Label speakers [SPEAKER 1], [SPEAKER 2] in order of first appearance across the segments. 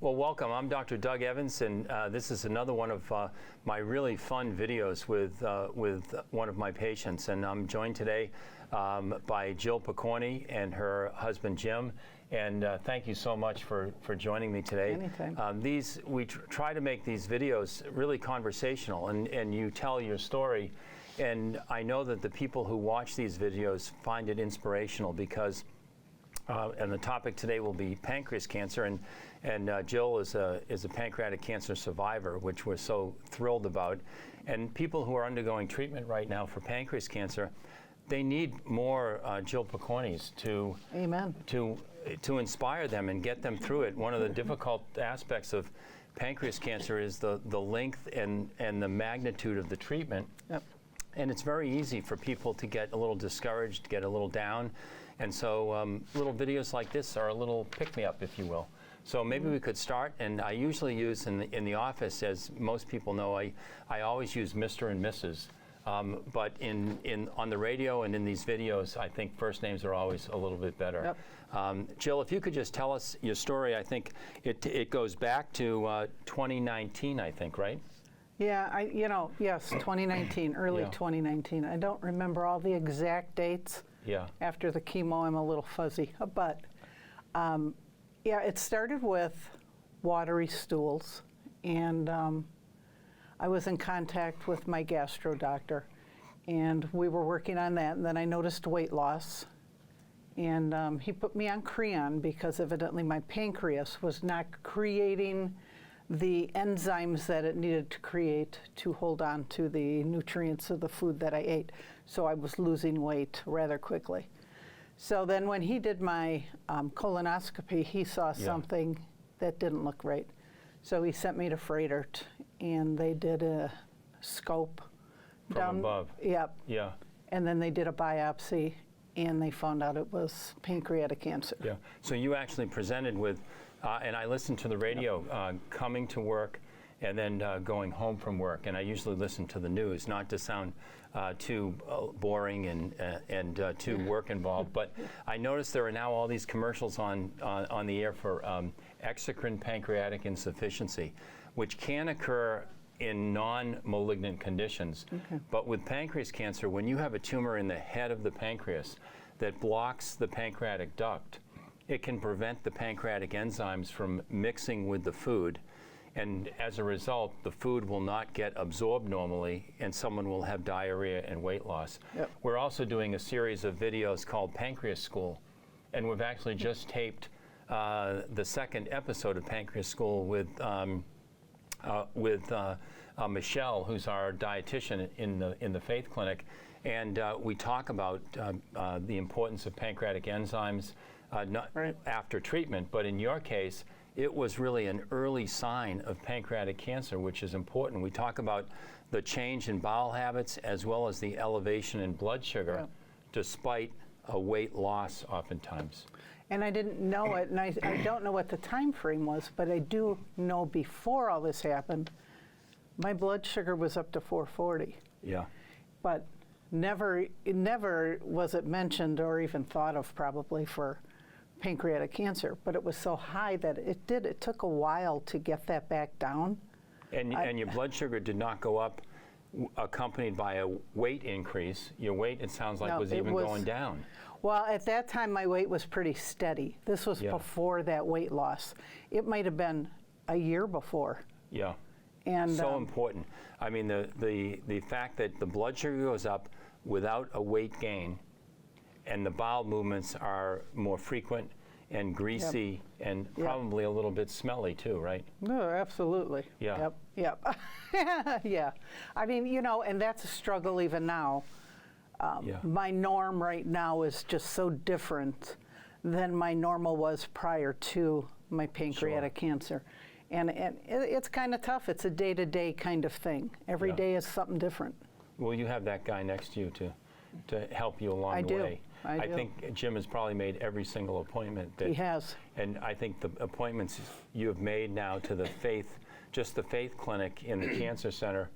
[SPEAKER 1] Well, welcome. I'm Dr. Doug Evans, and this is another one of my really fun videos with one of my patients. And I'm joined today by Jill Pokorny and her husband, Jim. And thank you so much for joining me today.
[SPEAKER 2] Anytime.
[SPEAKER 1] We try to make these videos really conversational, and you tell your story. And I know that the people who watch these videos find it inspirational because and the topic today will be pancreas cancer, and Jill is a pancreatic cancer survivor, which we're so thrilled about. And people who are undergoing treatment right now for pancreas cancer, they need more Jill Pokornys to inspire them and get them through it. One of the difficult aspects of pancreas cancer is the length and the magnitude of the treatment.
[SPEAKER 2] Yep.
[SPEAKER 1] And it's very easy for people to get a little discouraged, get a little down. And so little videos like this are a little pick-me-up, if you will. So maybe we could start. And I usually use in the office, as most people know, I always use Mr. and Mrs. But on the radio and in these videos, I think first names are always a little bit better.
[SPEAKER 2] Yep.
[SPEAKER 1] Jill, if you could just tell us your story. I think it goes back to 2019, I think, right?
[SPEAKER 2] Yeah, yes, 2019, early 2019. I don't remember all the exact dates.
[SPEAKER 1] Yeah.
[SPEAKER 2] After the chemo, I'm a little fuzzy. But, it started with watery stools. And I was in contact with my gastro doctor. And we were working on that. And then I noticed weight loss. And he put me on Creon because evidently my pancreas was not creating the enzymes that it needed to create to hold on to the nutrients of the food that I ate. So I was losing weight rather quickly. So then when he did my colonoscopy, he saw something that didn't look right. So he sent me to Fredert, and they did a scope.
[SPEAKER 1] From above.
[SPEAKER 2] Yep.
[SPEAKER 1] Yeah.
[SPEAKER 2] And then they did a biopsy, and they found out it was pancreatic cancer.
[SPEAKER 1] Yeah. So you actually presented with, and I listened to the radio coming to work and then going home from work. And I usually listen to the news, not to sound too boring and too work involved. But I noticed there are now all these commercials on the air for exocrine pancreatic insufficiency, which can occur in non-malignant conditions.
[SPEAKER 2] Okay.
[SPEAKER 1] But with pancreas cancer, when you have a tumor in the head of the pancreas that blocks the pancreatic duct, it can prevent the pancreatic enzymes from mixing with the food. And as a result, the food will not get absorbed normally, and someone will have diarrhea and weight loss.
[SPEAKER 2] Yep.
[SPEAKER 1] We're also doing a series of videos called Pancreas School, and we've actually just taped the second episode of Pancreas School with Michelle, who's our dietitian in the Faith Clinic, and we talk about the importance of pancreatic enzymes after treatment. But in your case, it was really an early sign of pancreatic cancer, which is important. We talk about the change in bowel habits as well as the elevation in blood sugar, despite a weight loss oftentimes.
[SPEAKER 2] And I didn't know it, and I don't know what the time frame was, but I do know before all this happened, my blood sugar was up to 440.
[SPEAKER 1] Yeah.
[SPEAKER 2] But never was it mentioned or even thought of probably for pancreatic cancer, but it was so high that it took a while to get that back down.
[SPEAKER 1] And your blood sugar did not go up accompanied by a weight increase. Your weight, it sounds like, was going down.
[SPEAKER 2] Well, at that time, my weight was pretty steady. This was before that weight loss. It might have been a year before.
[SPEAKER 1] Yeah.
[SPEAKER 2] And
[SPEAKER 1] so important. I mean, the fact that the blood sugar goes up without a weight gain, and the bowel movements are more frequent and greasy and probably a little bit smelly too, right?
[SPEAKER 2] No, absolutely.
[SPEAKER 1] Yeah.
[SPEAKER 2] Yep. Yeah. I mean, and that's a struggle even now. My norm right now is just so different than my normal was prior to my pancreatic cancer. And it's kind of tough. It's a day-to-day kind of thing. Every day is something different.
[SPEAKER 1] Well, you have that guy next to you to help you along the way.
[SPEAKER 2] I do.
[SPEAKER 1] think Jim has probably made every single appointment.
[SPEAKER 2] He has. And
[SPEAKER 1] I think the appointments you have made now to the Faith, just the Faith Clinic in the Cancer Center,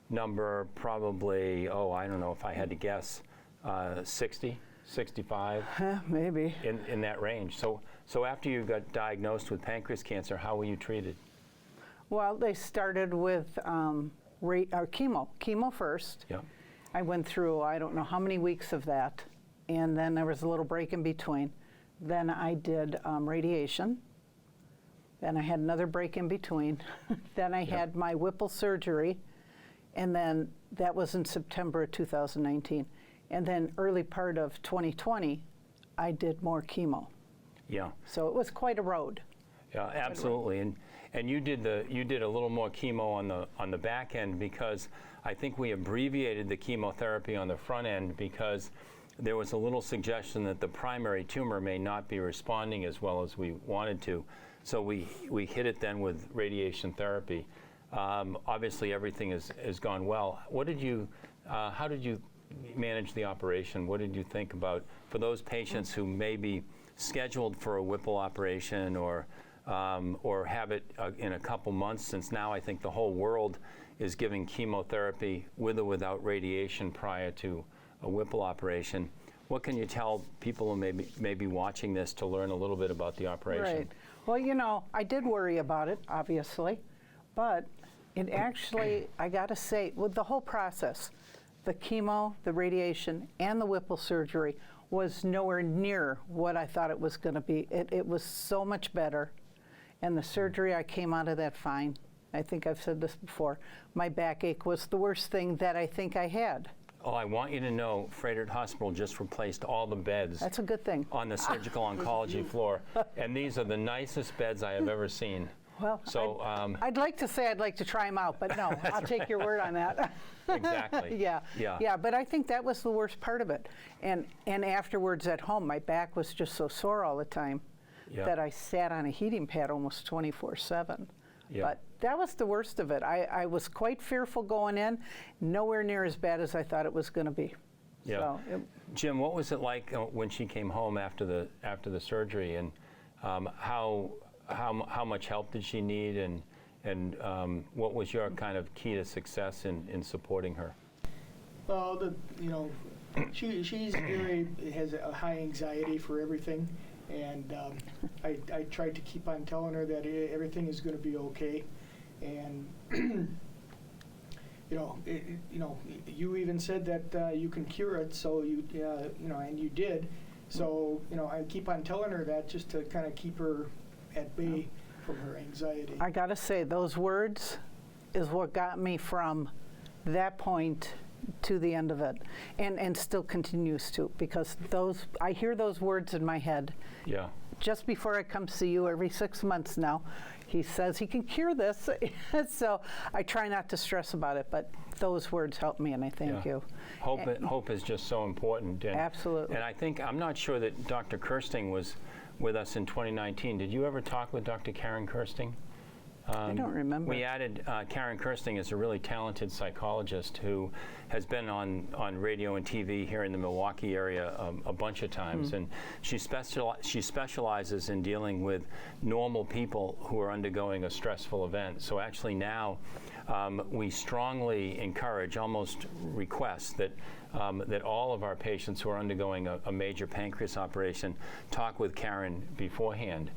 [SPEAKER 1] number probably, I don't know if I had to guess, 60, 65?
[SPEAKER 2] Maybe.
[SPEAKER 1] In that range. So after you got diagnosed with pancreas cancer, how were you treated?
[SPEAKER 2] Well, they started with chemo first.
[SPEAKER 1] Yeah.
[SPEAKER 2] I went through, I don't know how many weeks of that, and then there was a little break in between. Then I did radiation. Then I had another break in between. Then I had my Whipple surgery, and then that was in September of 2019. And then early part of 2020, I did more chemo.
[SPEAKER 1] Yeah.
[SPEAKER 2] So it was quite a road.
[SPEAKER 1] Yeah, absolutely. And you did a little more chemo on the back end, because I think we abbreviated the chemotherapy on the front end because there was a little suggestion that the primary tumor may not be responding as well as we wanted to. So we hit it then with radiation therapy. Obviously everything has gone well. How did you manage the operation? What did you think about for those patients who may be scheduled for a Whipple operation or have it in a couple months, since now I think the whole world is giving chemotherapy with or without radiation prior to a Whipple operation. What can you tell people who may be watching this to learn a little bit about the operation?
[SPEAKER 2] Right. Well, you know, I did worry about it, obviously, but it actually, I got to say, with the whole process, the chemo, the radiation, and the Whipple surgery was nowhere near what I thought it was going to be. It was so much better. And the surgery, I came out of that fine. I think I've said this before. My backache was the worst thing that I think I had.
[SPEAKER 1] Oh, I want you to know, Frederick Hospital just replaced all the beds.
[SPEAKER 2] That's a good thing.
[SPEAKER 1] On the surgical oncology floor, and these are the nicest beds I have ever seen.
[SPEAKER 2] Well,
[SPEAKER 1] so
[SPEAKER 2] I'd like to say I'd like to try them out, but no, I'll take your word on that.
[SPEAKER 1] Exactly.
[SPEAKER 2] Yeah. But I think that was the worst part of it. And afterwards at home, my back was just so sore all the time that I sat on a heating pad almost 24/7.
[SPEAKER 1] Yeah.
[SPEAKER 2] But that was the worst of it. I was quite fearful going in, nowhere near as bad as I thought it was going to be.
[SPEAKER 1] Yeah. So Jim, what was it like when she came home after the surgery, and how much help did she need, and what was your kind of key to success in supporting her?
[SPEAKER 3] Well, she's has a high anxiety for everything, and I tried to keep on telling her that everything is going to be okay, and you even said that you can cure it, so and you did, so I keep on telling her that just to kind of keep her at bay from her anxiety.
[SPEAKER 2] I gotta say, those words is what got me from that point to the end of it, and still continues to, because I hear those words in my head.
[SPEAKER 1] Yeah.
[SPEAKER 2] Just before I come see you every 6 months now, he says he can cure this. So I try not to stress about it, but those words help me, and I thank you.
[SPEAKER 1] Hope is just so important.
[SPEAKER 2] Absolutely.
[SPEAKER 1] And I think, I'm not sure that Dr. Kirsting was with us in 2019. Did you ever talk with Dr. Karen Kirsting?
[SPEAKER 2] I don't remember.
[SPEAKER 1] We added Karen Kirsting is a really talented psychologist who has been on radio and TV here in the Milwaukee area a bunch of times, and she specializes in dealing with normal people who are undergoing a stressful event. So actually now we strongly encourage, almost request, that all of our patients who are undergoing a major pancreas operation talk with Karen beforehand,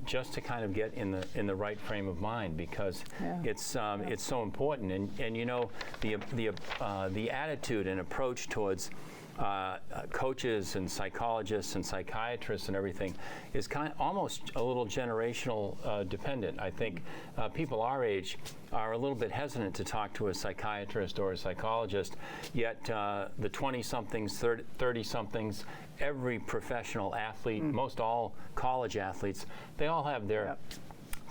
[SPEAKER 1] just to kind of get in the right frame of mind, because it's so important. And you know, the attitude and approach towards coaches and psychologists and psychiatrists and everything is almost a little generational dependent. I think people our age are a little bit hesitant to talk to a psychiatrist or a psychologist, yet the 20-somethings, 30-somethings, every professional athlete, most all college athletes, they all have their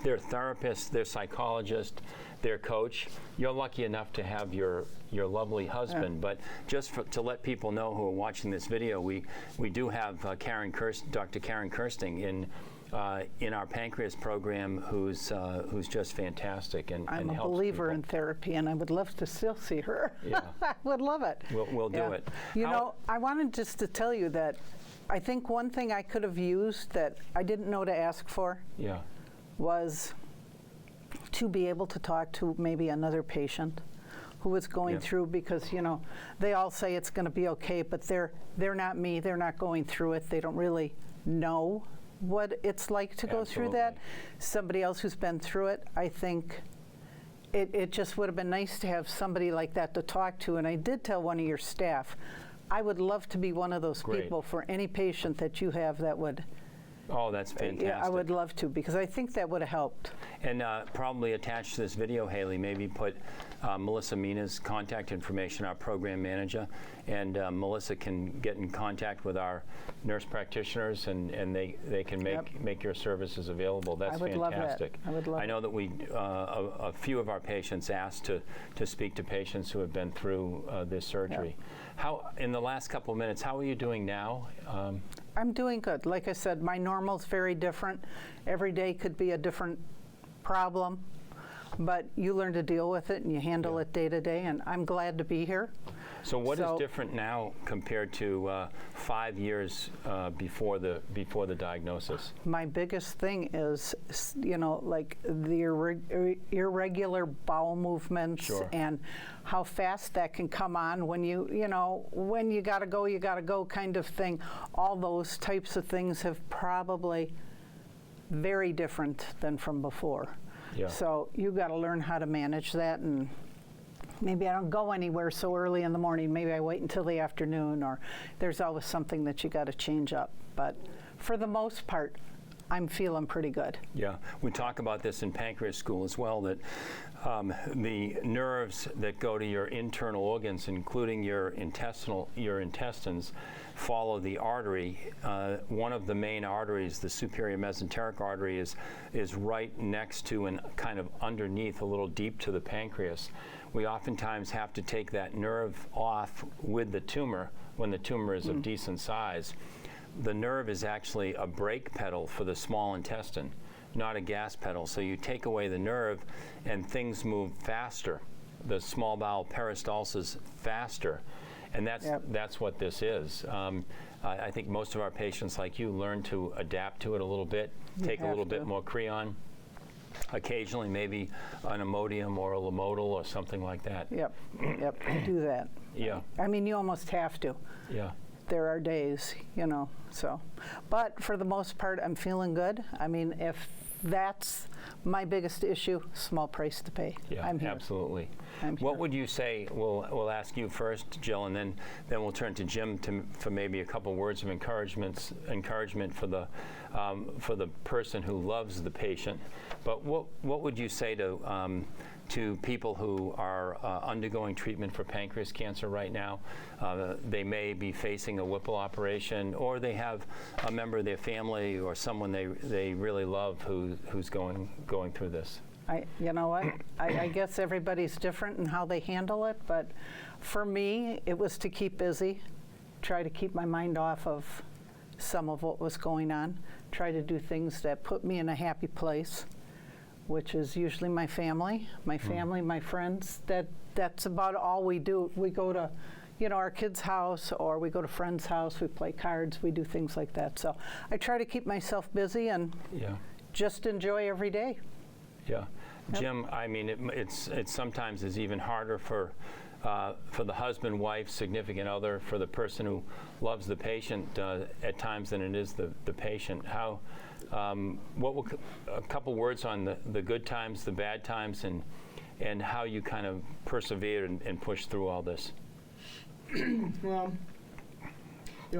[SPEAKER 1] therapist, their psychologist, their coach. You're lucky enough to have your lovely husband, but just to let people know who are watching this video, we do have Dr. Karen Kirsting in our pancreas program, who's just fantastic and
[SPEAKER 2] I'm
[SPEAKER 1] helps
[SPEAKER 2] a believer
[SPEAKER 1] people.
[SPEAKER 2] in therapy, and I would love to still see her.
[SPEAKER 1] Yeah.
[SPEAKER 2] I would love it.
[SPEAKER 1] We'll do it.
[SPEAKER 2] You know, I wanted just to tell you that I think one thing I could have used that I didn't know to ask for was to be able to talk to maybe another patient who was going through, because they all say it's going to be okay, but they're not me. They're not going through it. They don't really know what it's like to go through that. Somebody else who's been through it, I think it just would have been nice to have somebody like that to talk to. And I did tell one of your staff, I would love to be one of those people for any patient that you have that would.
[SPEAKER 1] Oh, that's fantastic.
[SPEAKER 2] Yeah, I would love to, because I think that would have helped.
[SPEAKER 1] And probably attached to this video, Haley, maybe put Melissa Mina's contact information, our program manager, and Melissa can get in contact with our nurse practitioners, and they can make your services available. That's fantastic.
[SPEAKER 2] Love that. I would love
[SPEAKER 1] I know that we a few of our patients asked to speak to patients who have been through this surgery. How, in the last couple of minutes, how are you doing now?
[SPEAKER 2] I'm doing good. Like I said, my normal's very different. Every day could be a different problem, but you learn to deal with it and you handle it day to day, and I'm glad to be here.
[SPEAKER 1] So what is different now compared to 5 years before the diagnosis?
[SPEAKER 2] My biggest thing is, like the irregular bowel movements and how fast that can come on when when you gotta go kind of thing. All those types of things have probably very different than from before.
[SPEAKER 1] Yeah.
[SPEAKER 2] So you got to learn how to manage that, and maybe I don't go anywhere so early in the morning. Maybe I wait until the afternoon, or there's always something that you got to change up. But for the most part, I'm feeling pretty good.
[SPEAKER 1] Yeah, we talk about this in pancreas school as well, that the nerves that go to your internal organs, including your intestines, follow the artery. One of the main arteries, the superior mesenteric artery, is right next to and kind of underneath, a little deep to the pancreas. We oftentimes have to take that nerve off with the tumor when the tumor is of decent size. The nerve is actually a brake pedal for the small intestine, not a gas pedal. So you take away the nerve and things move faster. The small bowel peristalsis faster. And that's what this is. I think most of our patients, like you, learn to adapt to it a little bit, take a little bit more Creon, occasionally maybe an Imodium or a Lamodal or something like that.
[SPEAKER 2] Yep, do that.
[SPEAKER 1] Yeah.
[SPEAKER 2] I mean, you almost have to.
[SPEAKER 1] Yeah.
[SPEAKER 2] There are days, so. But for the most part, I'm feeling good. I mean, if that's my biggest issue, small price to pay.
[SPEAKER 1] Yeah,
[SPEAKER 2] I'm here.
[SPEAKER 1] absolutely.
[SPEAKER 2] I'm here.
[SPEAKER 1] What would you say, we'll ask you first, Jill, and then we'll turn to Jim for maybe a couple words of encouragement for the person who loves the patient. But what would you say to people who are undergoing treatment for pancreas cancer right now? They may be facing a Whipple operation, or they have a member of their family or someone they really love who's going through this.
[SPEAKER 2] You know what? I guess everybody's different in how they handle it, but for me, it was to keep busy, try to keep my mind off of some of what was going on, try to do things that put me in a happy place, which is usually my family, my friends. That's about all we do. We go to, our kid's house, or we go to friend's house, we play cards, we do things like that. So I try to keep myself busy and just enjoy every day.
[SPEAKER 1] Yeah. Jim, I mean, it's sometimes is even harder for the husband, wife, significant other, for the person who loves the patient at times than it is the patient. How, a couple words on the good times, the bad times, and how you kind of persevered and pushed through all this?
[SPEAKER 3] Well,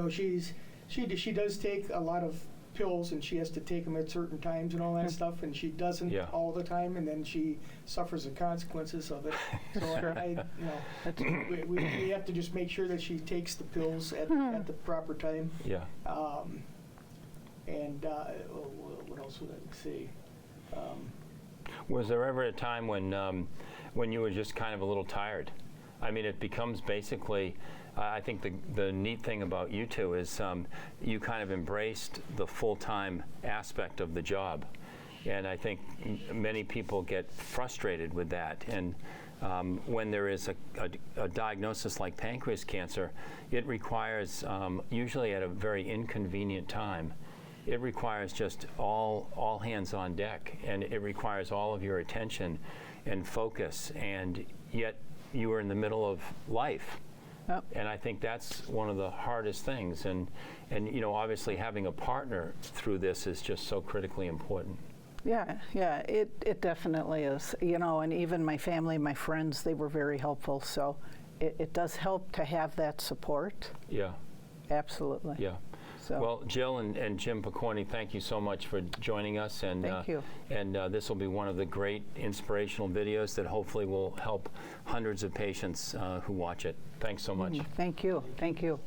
[SPEAKER 3] she does take a lot of pills, and she has to take them at certain times and all that stuff, and she doesn't all the time, and then she suffers the consequences of it. So we have to just make sure that she takes the pills at the proper time.
[SPEAKER 1] Yeah.
[SPEAKER 3] And what else would I say?
[SPEAKER 1] Was there ever a time when you were just kind of a little tired? I mean, it becomes basically, I think the neat thing about you two is you kind of embraced the full-time aspect of the job. And I think many people get frustrated with that. And when there is a diagnosis like pancreas cancer, it requires, usually at a very inconvenient time, it requires just all hands on deck, and it requires all of your attention and focus. And yet you were in the middle of life.
[SPEAKER 2] Yep.
[SPEAKER 1] And I think that's one of the hardest things. And you know, obviously having a partner through this is just so critically important.
[SPEAKER 2] Yeah, it definitely is. You know, and even my family, my friends, they were very helpful. So it does help to have that support.
[SPEAKER 1] Yeah.
[SPEAKER 2] Absolutely.
[SPEAKER 1] Yeah.
[SPEAKER 2] So.
[SPEAKER 1] Well, Jill and Jim Pokorny, thank you so much for joining us. And
[SPEAKER 2] Thank you.
[SPEAKER 1] And this will be one of the great inspirational videos that hopefully will help hundreds of patients who watch it. Thanks so much.
[SPEAKER 2] Thank you. Thank you.